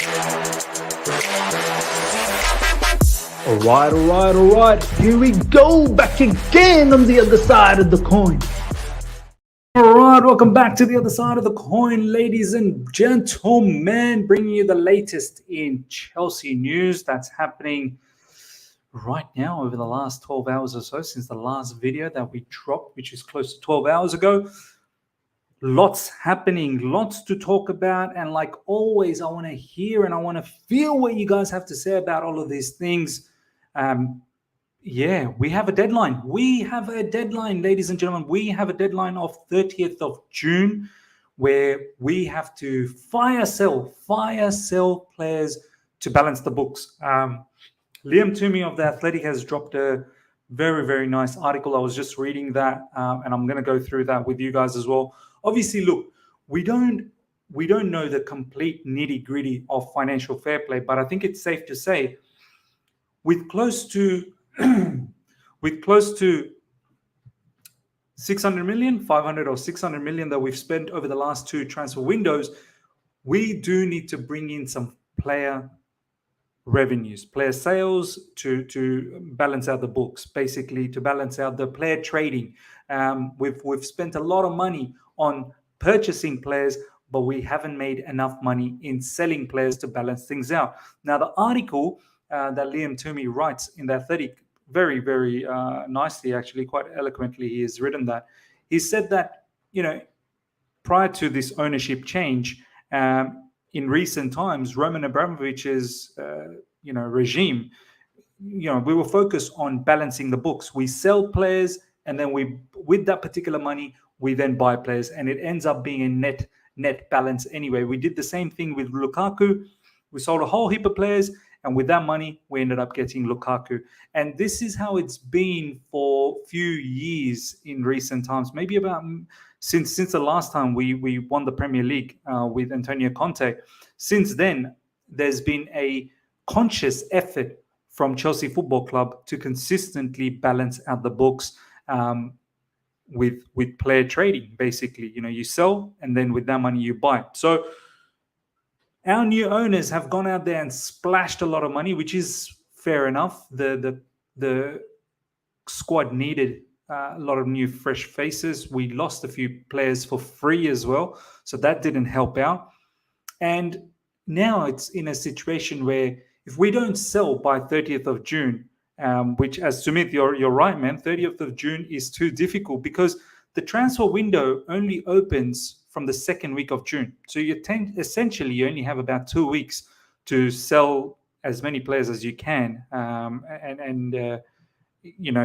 All right. Here we go, back again on the other side of the coin. All right, welcome back to the other side of the coin, ladies and gentlemen, bringing you the latest in Chelsea news that's happening right now over the last 12 hours or so since the last video that we dropped, which is close to 12 hours ago. Lots happening, lots to talk about, and like always, I want to hear and I want to feel what you guys have to say about all of these things. We have a deadline. Ladies and gentlemen. We have a deadline of 30th of June where we have to fire sell players to balance the books. Liam Toomey of The Athletic has dropped a very, very nice article. I was just reading that, and I'm going to go through that with you guys as well. Obviously, look, we don't know the complete nitty-gritty of financial fair play, but I think it's safe to say with close to 600 million, 500 or 600 million that we've spent over the last two transfer windows, we do need to bring in some player revenues, player sales to balance out the books, basically to balance out the player trading. We've spent a lot of money on purchasing players, but we haven't made enough money in selling players to balance things out. Now, the article that Liam Toomey writes in The Athletic, very, very nicely, actually, quite eloquently, he has written that. He said that, prior to this ownership change, in recent times, Roman Abramovich's, regime, we were focused on balancing the books. We sell players, and then with that particular money, we then buy players, and it ends up being a net balance anyway. We did the same thing with Lukaku. We sold a whole heap of players, and with that money, we ended up getting Lukaku. And this is how it's been for a few years in recent times, maybe about since the last time we won the Premier League with Antonio Conte. Since then, there's been a conscious effort from Chelsea Football Club to consistently balance out the books with player trading. Basically, you sell, and then with that money you buy. So our new owners have gone out there and splashed a lot of money, which is fair enough. The squad needed a lot of new fresh faces. We lost a few players for free as well, so that didn't help out. And now it's in a situation where if we don't sell by 30th of June, which, as Sumit, you're right, man, 30th of June is too difficult because the transfer window only opens from the second week of June. So you only have about 2 weeks to sell as many players as you can, and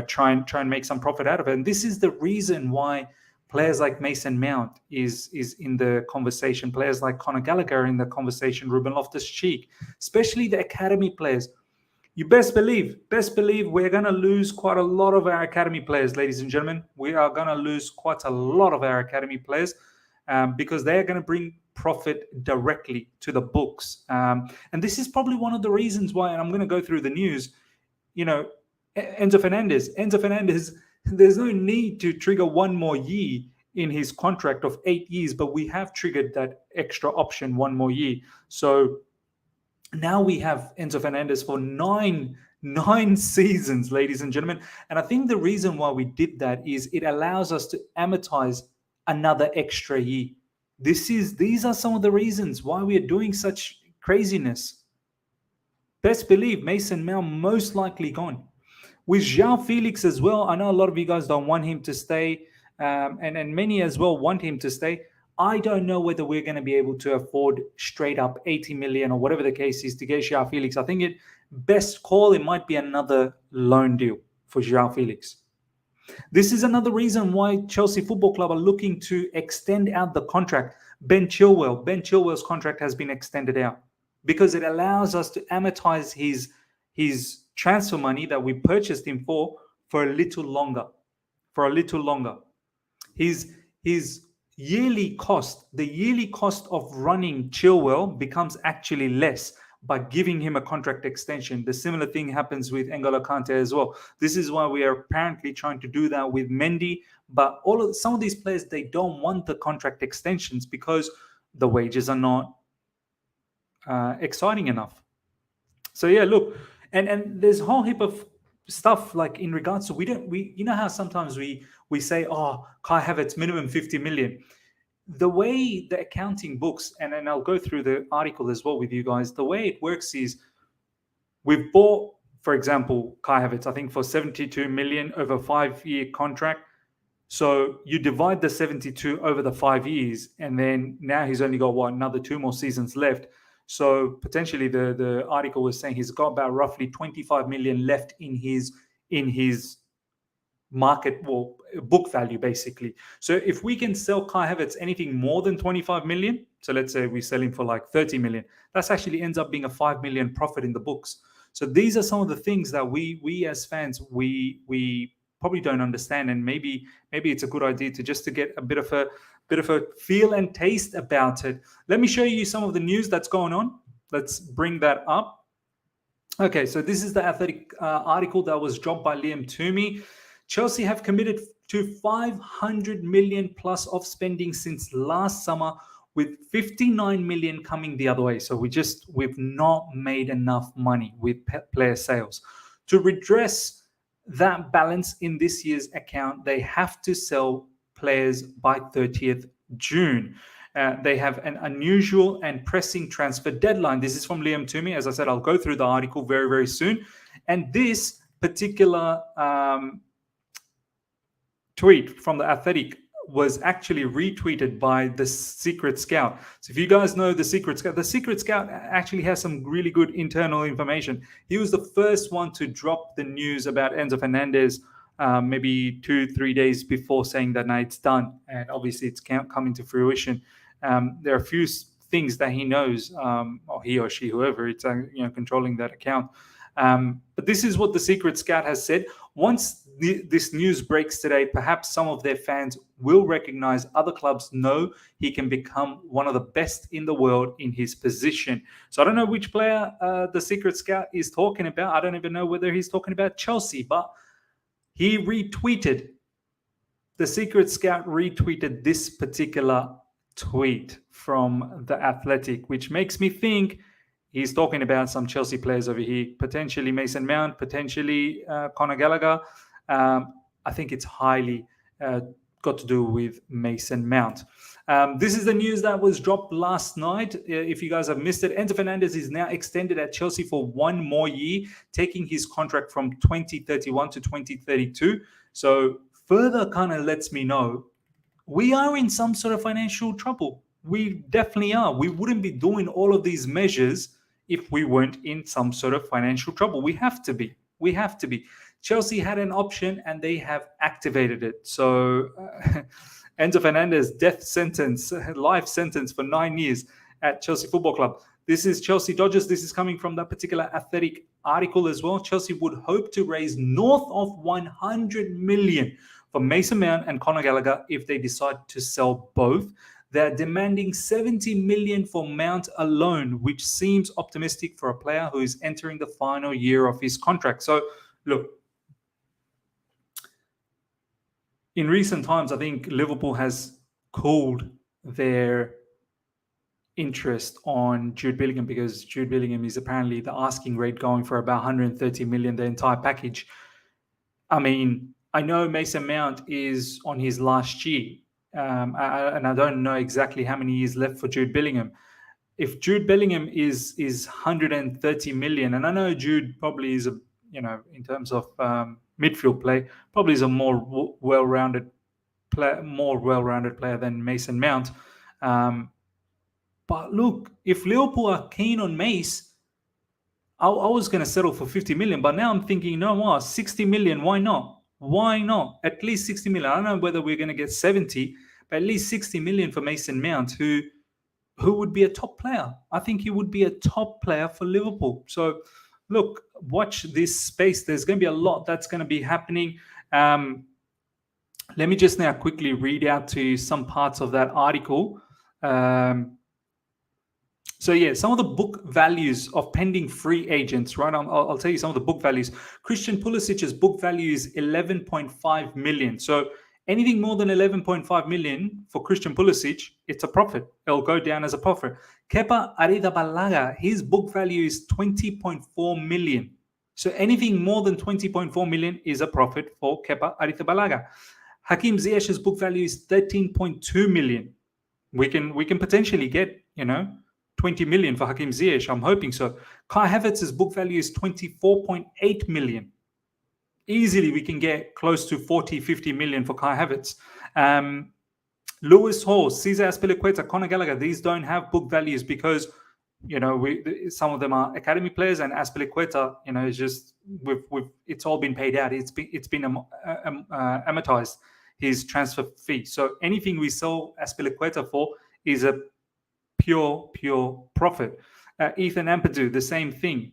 try and make some profit out of it. And this is the reason why players like Mason Mount is in the conversation. Players like Conor Gallagher are in the conversation. Ruben Loftus-Cheek, especially the academy players. You best believe we're going to lose quite a lot of our academy players, ladies and gentlemen. We are going to lose quite a lot of our academy players because they're going to bring profit directly to the books. And this is probably one of the reasons why, and I'm going to go through the news, Enzo Fernandez, there's no need to trigger one more year in his contract of 8 years, but we have triggered that extra option, 1 more year. So now we have Enzo Fernandez for nine seasons, ladies and gentlemen. And I think the reason why we did that is it allows us to amortize another extra year. These are some of the reasons why we are doing such craziness. Best believe Mason Mount most likely gone. With João Felix as well, I know a lot of you guys don't want him to stay, and many as well want him to stay. I don't know whether we're going to be able to afford straight up 80 million or whatever the case is to get João Felix. I think best call, it might be another loan deal for João Felix. This is another reason why Chelsea Football Club are looking to extend out the contract. Ben Chilwell's contract has been extended out because it allows us to amortize his transfer money that we purchased him for a little longer. His yearly cost, the yearly cost of running Chilwell becomes actually less by giving him a contract extension. The similar thing happens with N'Golo Kante as well. This is why we are apparently trying to do that with Mendy. But some of these players, they don't want the contract extensions because the wages are not exciting enough. So yeah, look, and there's a whole heap of stuff like in regards to we you know how sometimes we say, oh, Kai Havertz minimum 50 million. The way the accounting books, and I'll go through the article as well with you guys, the way it works is we've bought, for example, Kai Havertz, I think for 72 million over a 5-year contract. So you divide the 72 over the 5 years, and then now he's only got another 2 more seasons left. So potentially the article was saying he's got about roughly 25 million left in his market or book value, basically. So if we can sell Kai Havertz anything more than 25 million, so let's say we sell him for like 30 million, that's actually ends up being a 5 million profit in the books. So these are some of the things that we as fans we probably don't understand, and maybe it's a good idea to just to get a bit of a feel and taste about it. Let me show you some of the news that's going on. Let's bring that up. Okay, so this is the Athletic article that was dropped by Liam Toomey. Chelsea have committed to 500 million plus of spending since last summer, with 59 million coming the other way. So we've not made enough money with player sales. To redress that balance in this year's account, they have to sell players by 30th June. They have an unusual and pressing transfer deadline. This is from Liam Toomey. As I said, I'll go through the article very, very soon. And this particular tweet from the Athletic was actually retweeted by the Secret Scout. So if you guys know the Secret Scout actually has some really good internal information. He was the first one to drop the news about Enzo Fernandez maybe 2-3 days before, saying that now it's done, and obviously it's coming to fruition. There are a few things that he knows, or he or she, whoever it's controlling that account. But this is what the Secret Scout has said. Once this news breaks today, perhaps some of their fans will recognize other clubs know he can become one of the best in the world in his position. So I don't know which player the Secret Scout is talking about. I don't even know whether he's talking about Chelsea, but he retweeted, the Secret Scout retweeted this particular tweet from the Athletic, which makes me think he's talking about some Chelsea players over here, potentially Mason Mount, potentially Conor Gallagher. I think it's highly got to do with Mason Mount. This is the news that was dropped last night. If you guys have missed it, Enzo Fernandez is now extended at Chelsea for 1 more year, taking his contract from 2031 to 2032. So further kind of lets me know we are in some sort of financial trouble. We definitely are. We wouldn't be doing all of these measures if we weren't in some sort of financial trouble. We have to be. We have to be. Chelsea had an option and they have activated it. So Enzo Fernandez, death sentence, life sentence for 9 years at Chelsea Football Club. This is Chelsea Dodgers. This is coming from that particular Athletic article as well. Chelsea would hope to raise north of 100 million for Mason Mount and Conor Gallagher if they decide to sell both. They're demanding 70 million for Mount alone, which seems optimistic for a player who is entering the final year of his contract. So, look, in recent times, I think Liverpool has cooled their interest on Jude Bellingham, because Jude Bellingham is apparently the asking rate going for about 130 million, the entire package. I mean, I know Mason Mount is on his last year, and I don't know exactly how many years left for Jude Bellingham. If Jude Bellingham is 130 million, and I know Jude probably is in terms of midfield play, probably is a more well-rounded player than Mason Mount. But look, if Liverpool are keen on Mace, I was going to settle for 50 million, but now I'm thinking, no more, 60 million, why not? Why not? At least 60 million. I don't know whether we're going to get 70, but at least 60 million for Mason Mount, who would be a top player. I think he would be a top player for Liverpool. So, look, watch this space. There's going to be a lot that's going to be happening. Let me just now quickly read out to you some parts of that article. So yeah, some of the book values of pending free agents, right? I'll tell you some of the book values. Christian Pulisic's book value is 11.5 million. So Anything more than 11.5 million for Christian Pulisic, it's a profit. It'll go down as a profit. Kepa Arrizabalaga, his book value is 20.4 million. So anything more than 20.4 million is a profit for Kepa Arrizabalaga. Hakim Ziyech's book value is 13.2 million. We can potentially get, 20 million for Hakim Ziyech. I'm hoping so. Kai Havertz's book value is 24.8 million. Easily we can get close to 40, 50 million for Kai Havertz. Lewis Hall, Cesar Azpilicueta, Conor Gallagher, these don't have book values because, some of them are academy players, and Azpilicueta, is just it's all been paid out. It's been amortized, his transfer fee. So anything we sell Azpilicueta for is a pure profit. Ethan Ampadu, the same thing.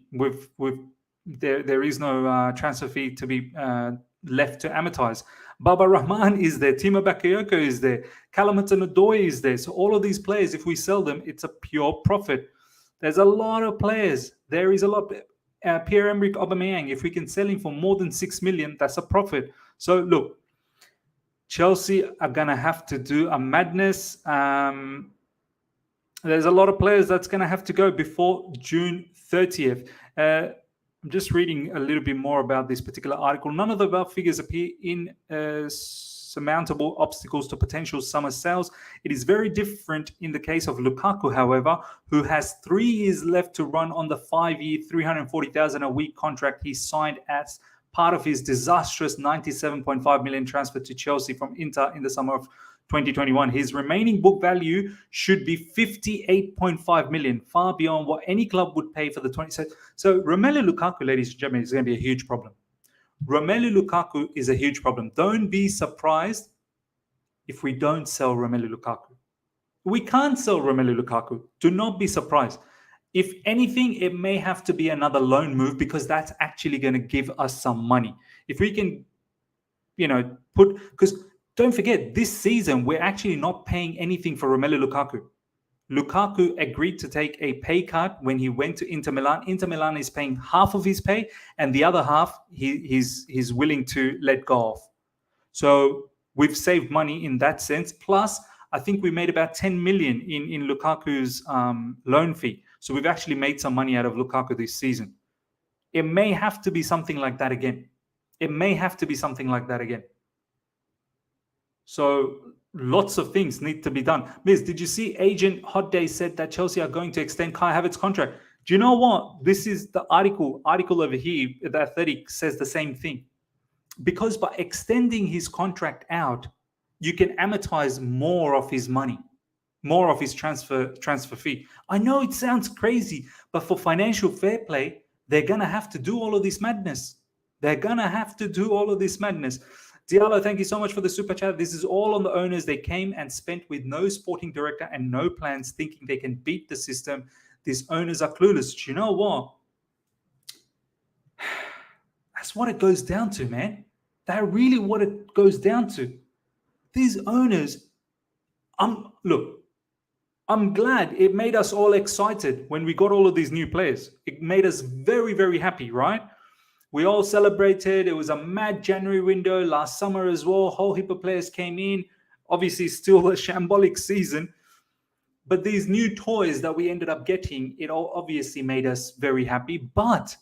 There is no transfer fee to be left to amortize. Baba Rahman is there. Timo Bakayoko is there. Callum Hudson-Odoi is there. So all of these players, if we sell them, it's a pure profit. There's a lot of players. There is a lot. Pierre-Emerick Aubameyang, if we can sell him for more than 6 million, that's a profit. So look, Chelsea are going to have to do a madness. There's a lot of players that's going to have to go before June 30th. I'm just reading a little bit more about this particular article. None of the above figures appear in surmountable obstacles to potential summer sales. It is very different in the case of Lukaku, however, who has 3 years left to run on the 5-year, 340,000 a week contract he signed as part of his disastrous 97.5 million transfer to Chelsea from Inter in the summer of 2021. His remaining book value should be 58.5 million, far beyond what any club would pay for the 20. So Romelu Lukaku, ladies and gentlemen, is going to be a huge problem. Romelu Lukaku is a huge problem. Don't be surprised if we don't sell Romelu Lukaku. We can't sell Romelu Lukaku. Do not be surprised. If anything, it may have to be another loan move because that's actually going to give us some money. If we can, because don't forget, this season, we're actually not paying anything for Romelu Lukaku. Lukaku agreed to take a pay cut when he went to Inter Milan. Inter Milan is paying half of his pay, and the other half he's willing to let go of. So we've saved money in that sense. Plus, I think we made about 10 million in Lukaku's loan fee. So we've actually made some money out of Lukaku this season. It may have to be something like that again. So lots of things need to be done. Miz, did you see Agent Hot Day said that Chelsea are going to extend Kai Havertz's contract? Do you know what? This is the article over here, The Athletic says the same thing. Because by extending his contract out, you can amortize more of his money, more of his transfer fee. I know it sounds crazy, but for financial fair play, they're going to have to do all of this madness. Diallo, thank you so much for the super chat. This is all on the owners. They came and spent with no sporting director and no plans, thinking they can beat the system. These owners are clueless. Do you know what? That's what it goes down to, man. That's really what it goes down to. These owners, I'm glad it made us all excited when we got all of these new players. It made us very, very happy, right? We all celebrated. It was a mad January window last summer as well. A whole heap of players came in. Obviously, still a shambolic season. But these new toys that we ended up getting, it all obviously made us very happy. But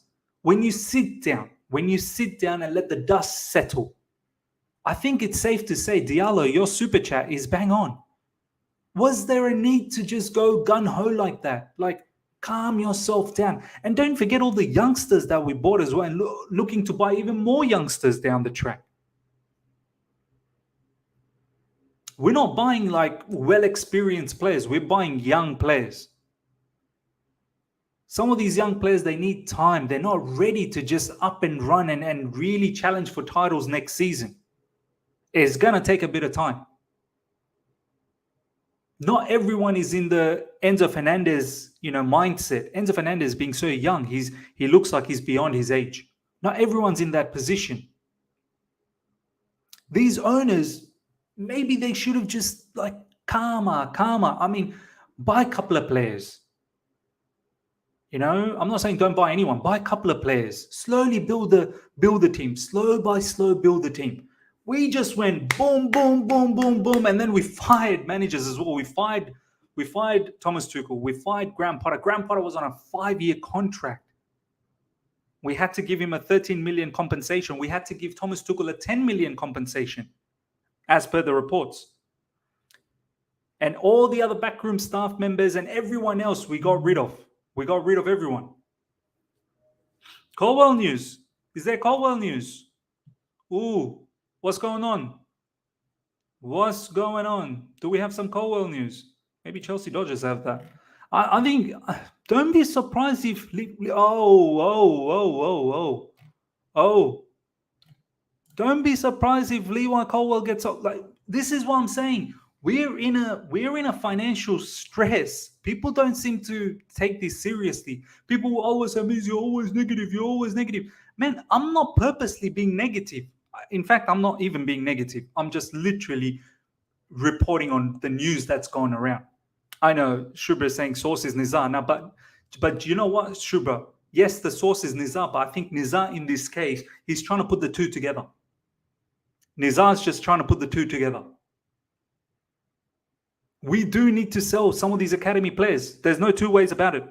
when you sit down and let the dust settle, I think it's safe to say, Diallo, your super chat is bang on. Was there a need to just go gun-ho like that? Like, calm yourself down. And don't forget all the youngsters that we bought as well, and looking to buy even more youngsters down the track. We're not buying like well-experienced players. We're buying young players. Some of these young players, they need time. They're not ready to just up and run and really challenge for titles next season. It's going to take a bit of time. Not everyone is in the Enzo Fernandez, mindset. Enzo Fernandez being so young, he looks like he's beyond his age. Not everyone's in that position. These owners, maybe they should have just like calmer. I mean, buy a couple of players. I'm not saying don't buy anyone. Buy a couple of players. Slowly build the team. Slow by slow, build the team. We just went boom, boom, boom, boom, boom, and then we fired managers as well. We fired Thomas Tuchel. We fired Graham Potter. Graham Potter was on a 5-year contract. We had to give him a 13 million compensation. We had to give Thomas Tuchel a 10 million compensation, as per the reports. And all the other backroom staff members and everyone else we got rid of. We got rid of everyone. Colwell news. Is there Colwell news? Ooh, what's going on? What's going on? Do we have some Colwell news? Maybe Chelsea Dodgers have that. I think, don't be surprised if... Oh. Don't be surprised if Levi Colwell gets up. Like, this is what I'm saying. We're in a financial stress. People don't seem to take this seriously. People will always say, "You're always negative. You're always negative." Man, I'm not purposely being negative. In fact, I'm not even being negative. I'm just literally reporting on the news that's going around. I know Shubra is saying source is Nizar now, but you know what, Shubra? Yes, the source is Nizar, but I think Nizar in this case, he's trying to put the two together. Nizar's just trying to put the two together. We do need to sell some of these academy players. There's no two ways about it.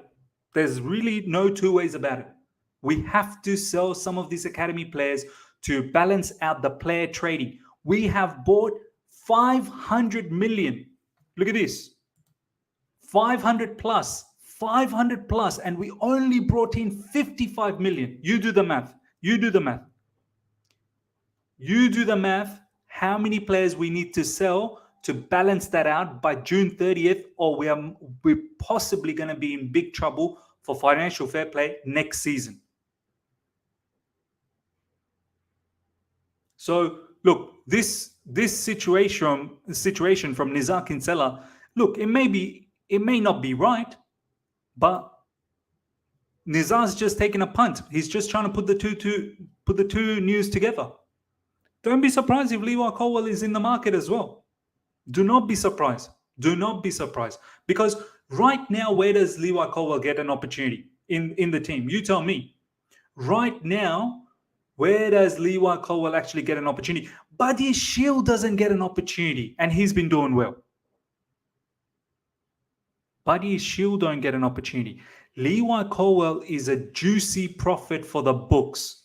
There's really no two ways about it. We have to sell some of these academy players to balance out the player trading. We have bought 500 million. Look at this. 500 plus, and we only brought in 55 million. You do the math. How many players we need to sell to balance that out by June 30th, or we're possibly going to be in big trouble for financial fair play next season. So look, this situation from Nizar Kinsella, look, it may not be right, but Nizar's just taking a punt. He's just trying to put the two news together. Don't be surprised if Levi Colwell is in the market as well. Do not be surprised. Because right now, where does Levi Colwell get an opportunity in the team? You tell me. Right now, where does Levi Colwell actually get an opportunity? Buddy Shield doesn't get an opportunity, and he's been doing well. Buddy Shield don't get an opportunity. Levi Colwell is a juicy profit for the books.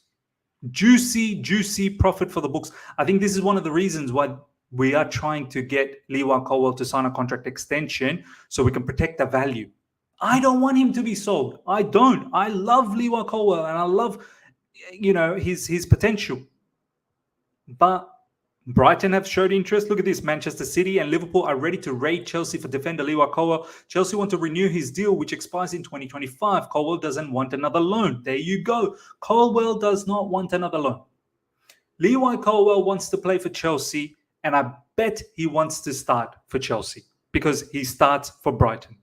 Juicy profit for the books. I think this is one of the reasons why we are trying to get Levi Colwell to sign a contract extension so we can protect the value. I don't want him to be sold. I don't. I love Levi Colwell and I love, his potential. But Brighton have showed interest. Look at this. Manchester City and Liverpool are ready to raid Chelsea for defender Levi Colwell. Chelsea want to renew his deal, which expires in 2025. Colwell doesn't want another loan. There you go. Colwell does not want another loan. Levi Colwell wants to play for Chelsea, and I bet he wants to start for Chelsea because he starts for Brighton.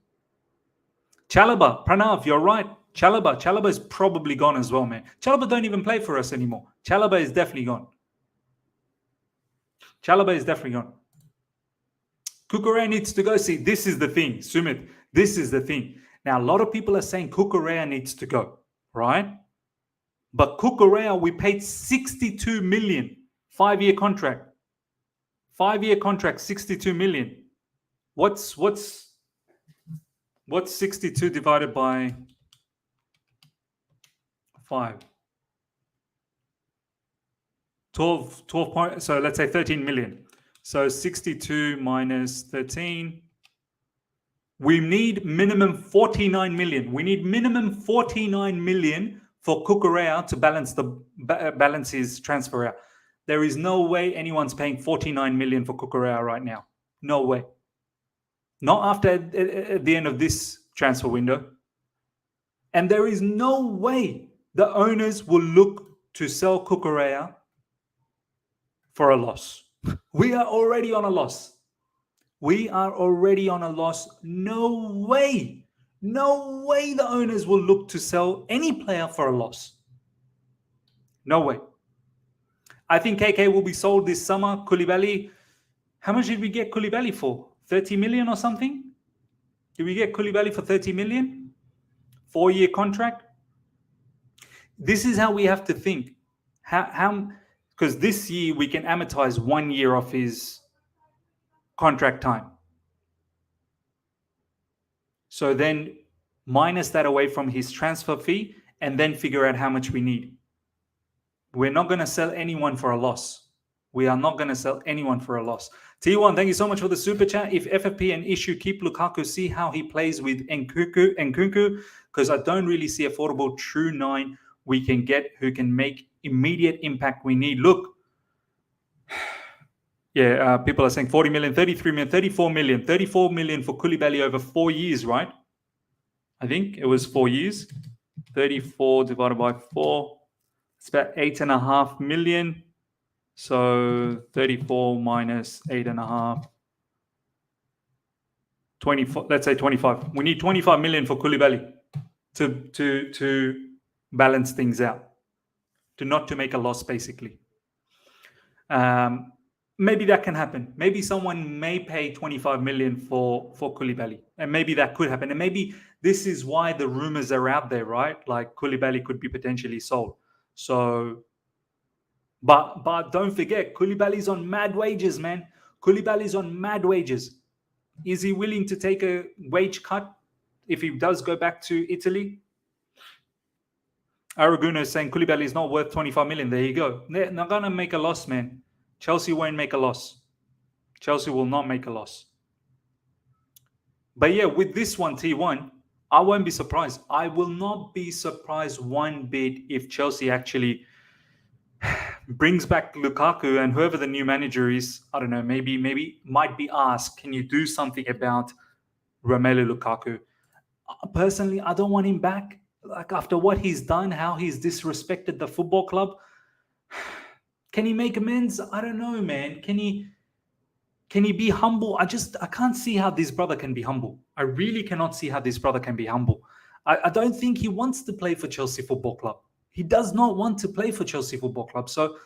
Chalobah, Pranav, you're right. Chalobah is probably gone as well, man. Chalobah don't even play for us anymore. Chalobah is definitely gone. Kukurea needs to go. See, this is the thing, Sumit. This is the thing. Now, a lot of people are saying Kukurea needs to go, right? But Kukurea, we paid 62 million, 5-year contract. 5-year contract, 62 million. What's 62 divided by 5? 12 point, so let's say 13 million. So 62 minus 13. We need minimum 49 million. We need minimum 49 million for Kukurea to balance his transfer out. There is no way anyone's paying 49 million for Kukurea right now. No way. Not after at the end of this transfer window. And there is no way the owners will look to sell Kukurea for a loss. We are already on a loss. No way the owners will look to sell any player for a loss. No way. I think KK will be sold this summer. Koulibaly, how much did we get Koulibaly for? 30 million or something? Did we get Koulibaly for 30 million? 4-year contract? This is how we have to think. because this year we can amortize 1 year of his contract time. So then minus that away from his transfer fee and then figure out how much we need. We're not going to sell anyone for a loss. We are not going to sell anyone for a loss. T1, thank you so much for the super chat. If FFP and Issue keep Lukaku, see how he plays with Nkunku, because I don't really see affordable true 9 we can get who can make immediate impact we need. Look, yeah, people are saying 40 million, 33 million, 34 million. 34 million for Koulibaly over 4 years, right? I think it was 4 years. 34 divided by 4. It's about 8.5 million. So 34 minus 8.5. 24, let's say 25. We need 25 million for Koulibaly to balance things out. Not to make a loss, basically. Maybe that can happen. Maybe someone may pay 25 million for Koulibaly. And maybe that could happen. And maybe this is why the rumors are out there, right? Like Koulibaly could be potentially sold. So, but don't forget, Koulibaly's on mad wages, man. Koulibaly's on mad wages. Is he willing to take a wage cut if he does go back to Italy? Araguno is saying Koulibaly is not worth 25 million. There you go. They're not going to make a loss, man. Chelsea won't make a loss. Chelsea will not make a loss. But yeah, with this one, T1, I won't be surprised. I will not be surprised one bit if Chelsea actually brings back Lukaku, and whoever the new manager is, I don't know, maybe might be asked, can you do something about Romelu Lukaku? Personally, I don't want him back. Like after what he's done, how he's disrespected the football club. Can he make amends? I don't know, man. Can he be humble? I can't see how this brother can be humble. I really cannot see how this brother can be humble. I don't think he wants to play for Chelsea Football Club. He does not want to play for Chelsea Football Club. So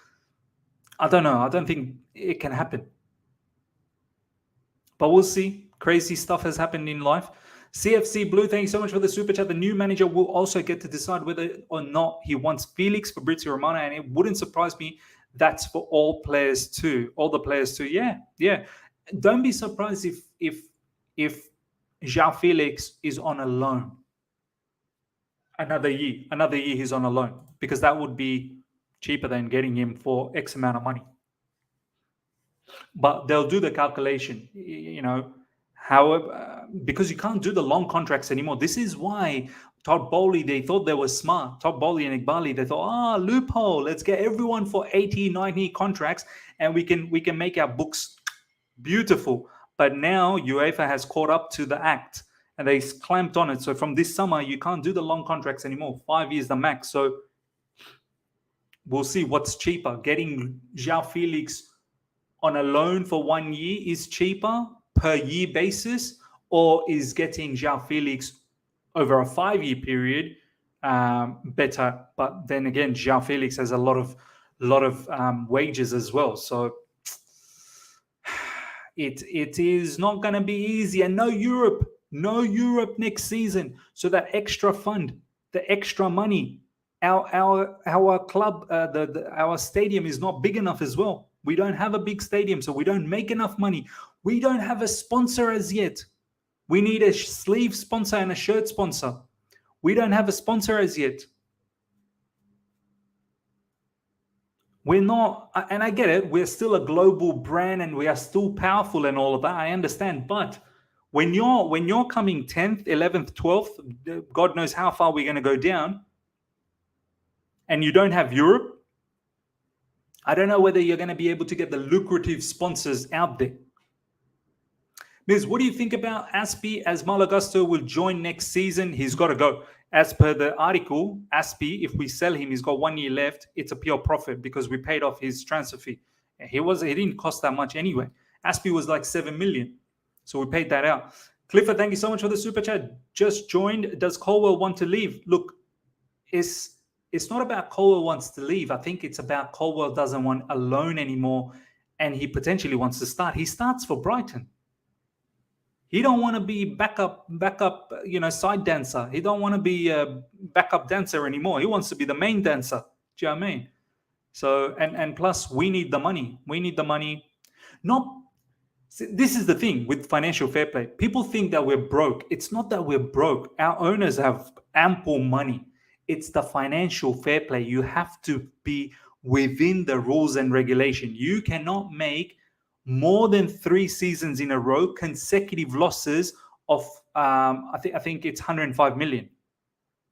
I don't know. I don't think it can happen. But we'll see. Crazy stuff has happened in life. CFC Blue, thank you so much for the super chat. The new manager will also get to decide whether or not he wants Felix, Fabrizio Romano, and it wouldn't surprise me that's for all players too. All the players too. Yeah. Don't be surprised if João Felix is on a loan. Another year he's on a loan, because that would be cheaper than getting him for X amount of money. But they'll do the calculation, however, because you can't do the long contracts anymore. This is why Todd Bowley, they thought they were smart. Todd Bowley and Iqbali, they thought, loophole, let's get everyone for 80, 90 contracts and we can make our books beautiful. But now UEFA has caught up to the act and they clamped on it. So from this summer, you can't do the long contracts anymore. 5 years the max. So we'll see what's cheaper. Getting João Felix on a loan for 1 year is cheaper per year basis, or is getting João Felix over a 5-year period better? But then again, João Felix has a lot of wages as well. So it is not going to be easy. And no Europe next season. So that extra fund, the extra money, our club, our stadium is not big enough as well. We don't have a big stadium, so we don't make enough money. We don't have a sponsor as yet. We need a sleeve sponsor and a shirt sponsor. We don't have a sponsor as yet. We're not, and I get it, we're still a global brand and we are still powerful and all of that. I understand. But when you're coming 10th, 11th, 12th, God knows how far we're going to go down, and you don't have Europe, I don't know whether you're going to be able to get the lucrative sponsors out there. Miz, what do you think about Aspi, as Malagusto will join next season? He's got to go. As per the article, Aspi, if we sell him, he's got 1 year left. It's a pure profit because we paid off his transfer fee. He didn't cost that much anyway. Aspi was like 7 million. So we paid that out. Clifford, thank you so much for the super chat. Just joined. Does Colwell want to leave? Look, it's not about Colwell wants to leave. I think it's about Colwell doesn't want a loan anymore and he potentially wants to start. He starts for Brighton. He don't want to be backup, side dancer. He don't want to be a backup dancer anymore. He wants to be the main dancer. Do you know what I mean? So and plus we need the money. We need the money. Not This is the thing with financial fair play. People think that we're broke. It's not that we're broke. Our owners have ample money. It's the financial fair play. You have to be within the rules and regulation. You cannot make more than 3 seasons in a row consecutive losses of I think it's 105 million.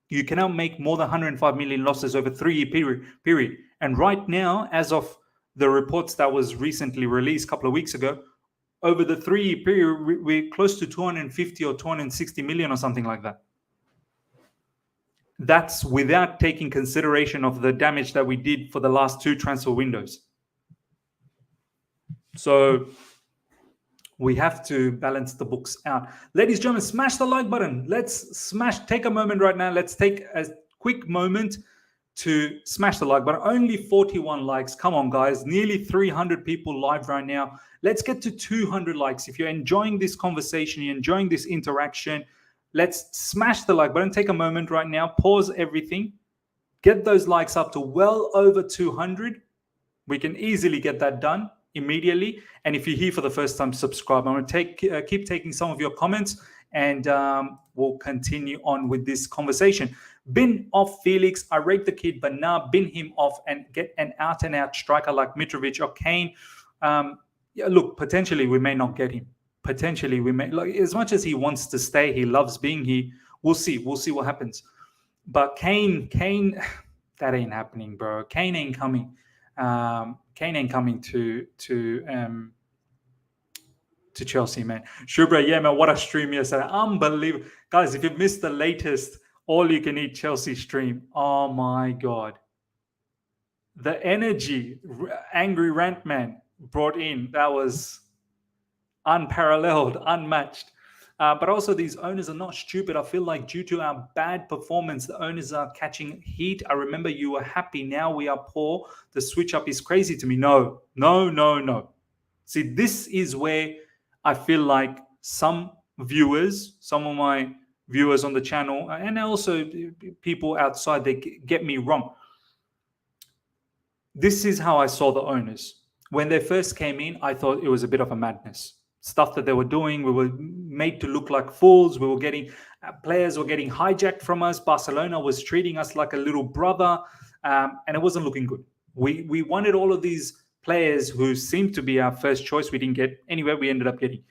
You cannot make more than 105 million losses over 3 year period. And right now, as of the reports that was recently released a couple of weeks ago, over the 3 year period, we're close to 250 or 260 million or something like that. That's without taking consideration of the damage that we did for the last 2 transfer windows. So we have to balance the books out. Ladies and gentlemen, smash the like button. Take a moment right now. Let's take a quick moment to smash the like button. Only 41 likes. Come on, guys. Nearly 300 people live right now. Let's get to 200 likes. If you're enjoying this conversation, you're enjoying this interaction, let's smash the like button. Take a moment right now. Pause everything. Get those likes up to well over 200. We can easily get that done immediately. And if you're here for the first time, subscribe. I'm going to keep taking some of your comments, and we'll continue on with this conversation. Bin off Felix. I rate the kid, but now bin him off and get an out-and-out striker like Mitrovic or Kane. Yeah, look, potentially we may not get him. Potentially we may. Like, as much as he wants to stay, he loves being here. We'll see. We'll see what happens. But Kane, that ain't happening, bro. Kane ain't coming. Kane ain't coming to Chelsea, man. Shubra, yeah, man, what a stream yesterday. Unbelievable. Guys, if you missed the latest all-you-can-eat Chelsea stream, oh my God. The energy Angry Rant Man brought in, that was unparalleled, unmatched. But also, these owners are not stupid. I feel like due to our bad performance, the owners are catching heat. I remember you were happy. Now we are poor. The switch up is crazy to me. No. See, this is where I feel like some of my viewers on the channel, and also people outside, they get me wrong. This is how I saw the owners. When they first came in, I thought it was a bit of a madness. Stuff that they were doing, we were made to look like fools. We were getting players were getting hijacked from us. Barcelona was treating us like a little brother, and it wasn't looking good. We wanted all of these players who seemed to be our first choice. We didn't get anywhere. We ended up getting.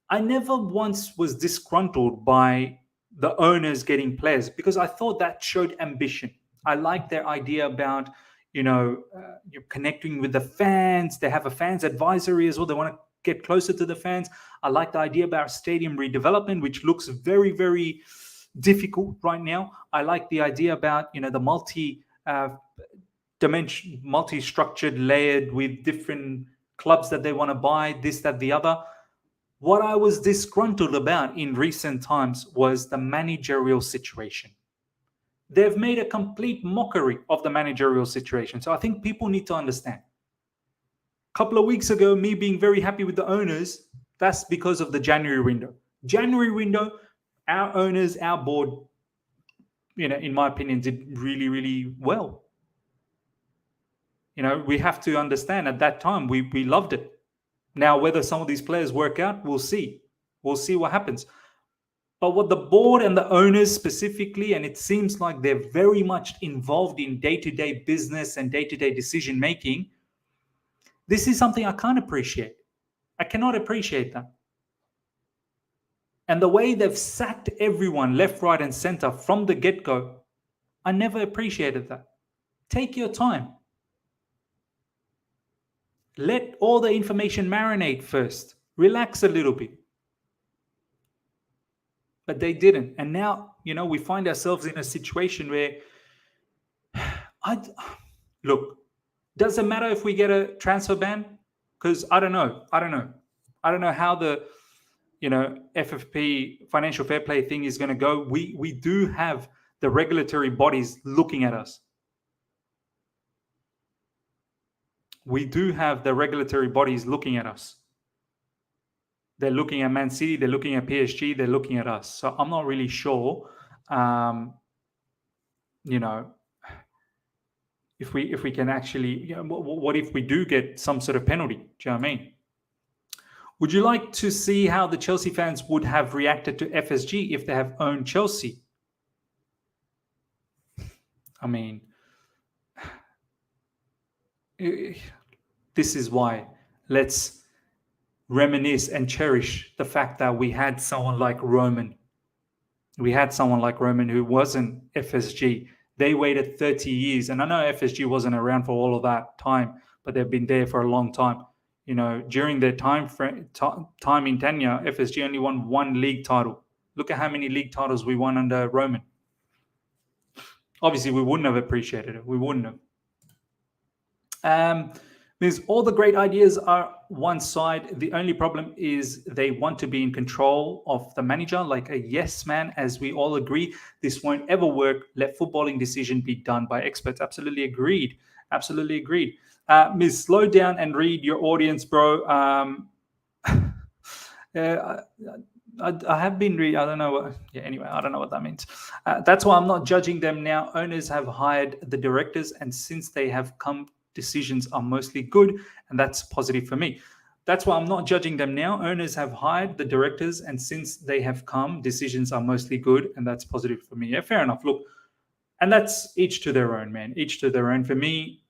I never once was disgruntled by the owners getting players because I thought that showed ambition. I like their idea about you're connecting with the fans. They have a fans advisory as well. They want to get closer to the fans. I like the idea about stadium redevelopment, which looks very, very difficult right now. I like the idea about the multi-structured, layered with different clubs that they want to buy, this, that, the other. What I was disgruntled about in recent times was the managerial situation. They've made a complete mockery of the managerial situation. So I think people need to understand. A couple of weeks ago, me being very happy with the owners, that's because of the January window. January window, our owners, our board, in my opinion, did really, really well. We have to understand at that time, we loved it. Now, whether some of these players work out, we'll see. We'll see what happens. But what the board and the owners specifically, and it seems like they're very much involved in day-to-day business and day-to-day decision-making, this is something I can't appreciate. I cannot appreciate that. And the way they've sacked everyone left, right, and center from the get-go, I never appreciated that. Take your time. Let all the information marinate first. Relax a little bit. But they didn't. And now, we find ourselves in a situation where, look, does it matter if we get a transfer ban? Because I don't know. I don't know how the, FFP financial fair play thing is going to go. We do have the regulatory bodies looking at us. We do have the regulatory bodies looking at us. They're looking at Man City. They're looking at PSG. They're looking at us. So I'm not really sure, if we can actually, what if we do get some sort of penalty? Do you know what I mean? Would you like to see how the Chelsea fans would have reacted to FSG if they have owned Chelsea? I mean, this is why. Let's reminisce and cherish the fact that we had someone like Roman. We had someone like Roman who wasn't FSG. They waited 30 years. And I know FSG wasn't around for all of that time, but they've been there for a long time. During their time in tenure, FSG only won one league title. Look at how many league titles we won under Roman. Obviously, we wouldn't have appreciated it. We wouldn't have. Means all the great ideas are one side. The only problem is they want to be in control of the manager, like a yes man, as we all agree. This won't ever work. Let footballing decision be done by experts. Absolutely agreed. Absolutely agreed. Ms. Slow down and read your audience, bro. I have been reading. I don't know what. Yeah. Anyway, I don't know what that means. That's why I'm not judging them now. Owners have hired the directors, and since they have come, decisions are mostly good, and that's positive for me. That's why I'm not judging them now. Owners have hired the directors, and since they have come, decisions are mostly good, and that's positive for me. Yeah, fair enough. Look, and that's each to their own, man. Each to their own. For me,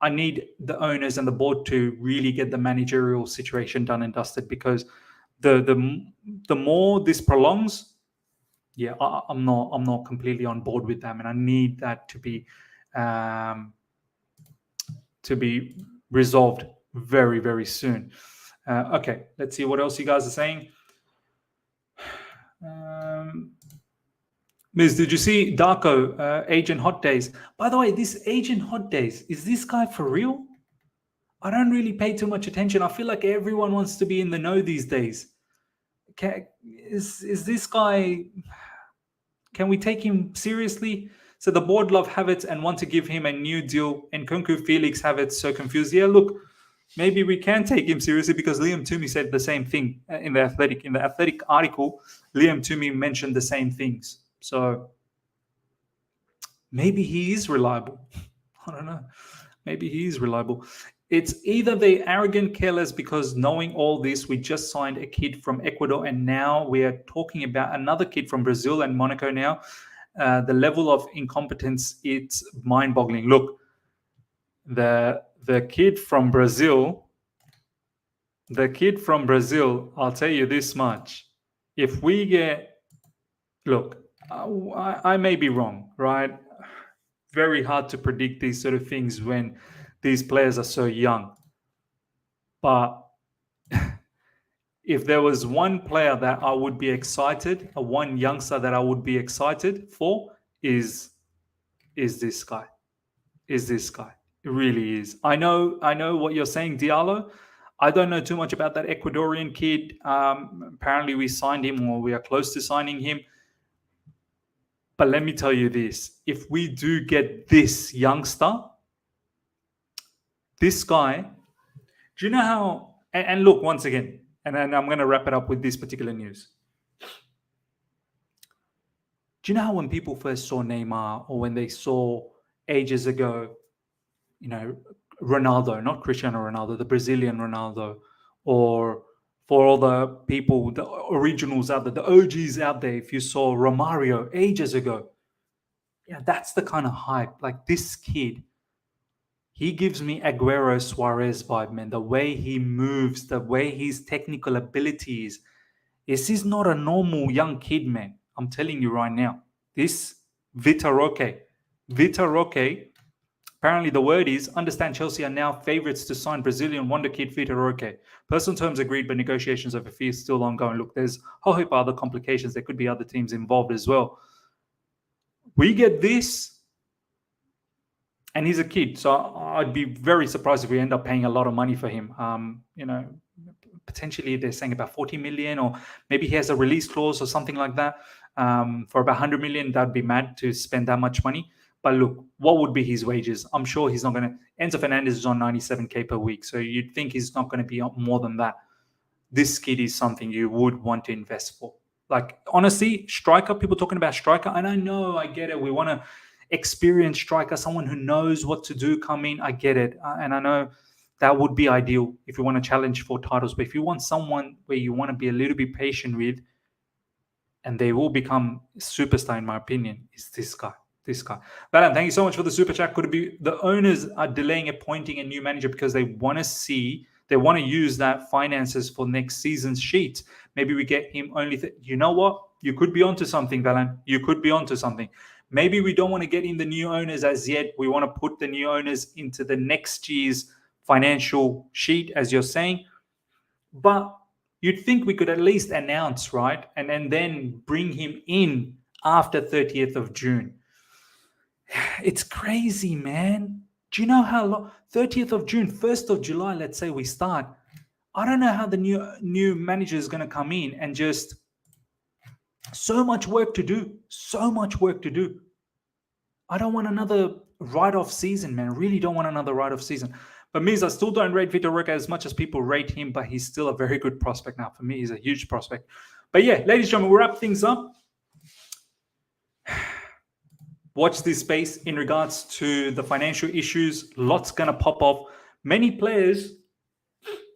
I need the owners and the board to really get the managerial situation done and dusted, because the more this prolongs, yeah, I'm not completely on board with them, and I need that to be resolved very, very soon. Okay, let's see what else you guys are saying. Miz, did you see Darko, Agent Hot Days? By the way, this Agent Hot Days, is this guy for real? I don't really pay too much attention. I feel like everyone wants to be in the know these days. Is this guy, can we take him seriously? So the board love Havertz and want to give him a new deal, and Kunku Felix Havertz so confused. Yeah, look, maybe we can take him seriously, because Liam Toomey said the same thing in the Athletic. In the Athletic article, Liam Toomey mentioned the same things. So maybe he is reliable. I don't know. Maybe he is reliable. It's either they arrogant, careless, because knowing all this, we just signed a kid from Ecuador, and now we are talking about another kid from Brazil and Monaco now. The level of incompetence, it's mind-boggling. Look, the kid from Brazil, I'll tell you this much. If we get, look, I may be wrong, right? Very hard to predict these sort of things when these players are so young. But if there was one player that I would be excited, one youngster that I would be excited for, is this guy. Is this guy. It really is. I know what you're saying, Diallo. I don't know too much about that Ecuadorian kid. Apparently we signed him, or we are close to signing him. But let me tell you this. If we do get this youngster, this guy, do you know how, and look, once again, and then I'm going to wrap it up with this particular news. Do you know how when people first saw Neymar, or when they saw ages ago, Ronaldo, not Cristiano Ronaldo, the Brazilian Ronaldo, or for all the people, the originals out there, the OGs out there, if you saw Romario ages ago, yeah, that's the kind of hype. Like this kid, he gives me Aguero Suarez vibe, man. The way he moves, the way his technical abilities. This is not a normal young kid, man. I'm telling you right now. This Vitor Roque, apparently the word is, understand Chelsea are now favourites to sign Brazilian wonder kid Vitor Roque. Personal terms agreed, but negotiations over fees still ongoing. Look, there's a whole heap of other complications. There could be other teams involved as well. We get this, and he's a kid, so I'd be very surprised if we end up paying a lot of money for him. Potentially they're saying about 40 million, or maybe he has a release clause or something like that. For about 100 million, that'd be mad to spend that much money. But look, what would be his wages? I'm sure he's not going to. Enzo Fernandez is on 97k per week, so you'd think he's not going to be more than that. This kid is something you would want to invest for. Like, honestly, striker, people talking about striker, and I know, I get it. We want to experienced striker, someone who knows what to do come in. I get it. And I know that would be ideal if you want to challenge for titles. But if you want someone where you want to be a little bit patient with, and they will become superstar, in my opinion, is this guy. This guy. Balan, thank you so much for the super chat. Could it be the owners are delaying appointing a new manager because they want to use that finances for next season's sheet? Maybe we get him only. You know what? You could be onto something, Balan. You could be onto something. Maybe we don't want to get in the new owners as yet. We want to put the new owners into the next year's financial sheet, as you're saying. But you'd think we could at least announce, right? And then bring him in after 30th of June. It's crazy, man. Do you know how long? 30th of June, 1st of July, let's say we start. I don't know how the new manager is going to come in and just so much work to do. So much work to do. I don't want another write-off season, man. I really don't want another write-off season. But means I still don't rate Vitor Roque as much as people rate him, but he's still a very good prospect now. For me, he's a huge prospect. But yeah, ladies and gentlemen, we'll wrap things up. Watch this space in regards to the financial issues. Lots going to pop off. Many players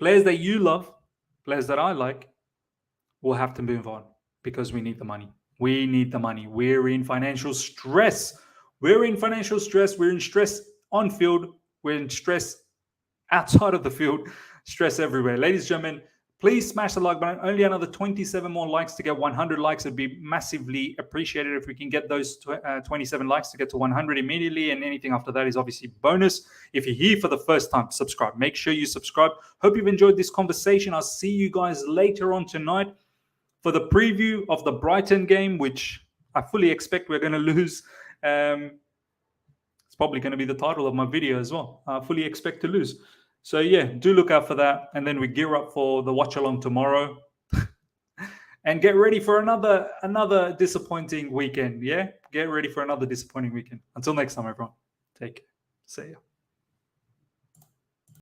that you love, players that I like, will have to move on because we need the money. We need the money. We're in financial stress. We're in financial stress. We're in stress on field. We're in stress outside of the field. Stress everywhere. Ladies and gentlemen, please smash the like button. Only another 27 more likes to get 100 likes. It'd be massively appreciated if we can get those 27 likes to get to 100 immediately. And anything after that is obviously bonus. If you're here for the first time, subscribe. Make sure you subscribe. Hope you've enjoyed this conversation. I'll see you guys later on tonight for the preview of the Brighton game, which I fully expect we're going to lose. It's probably going to be the title of my video as well. I fully expect to lose. So yeah, do look out for that. And then we gear up for the watch along tomorrow and get ready for another disappointing weekend. Yeah, get ready for another disappointing weekend. Until next time, everyone. Take care. See ya.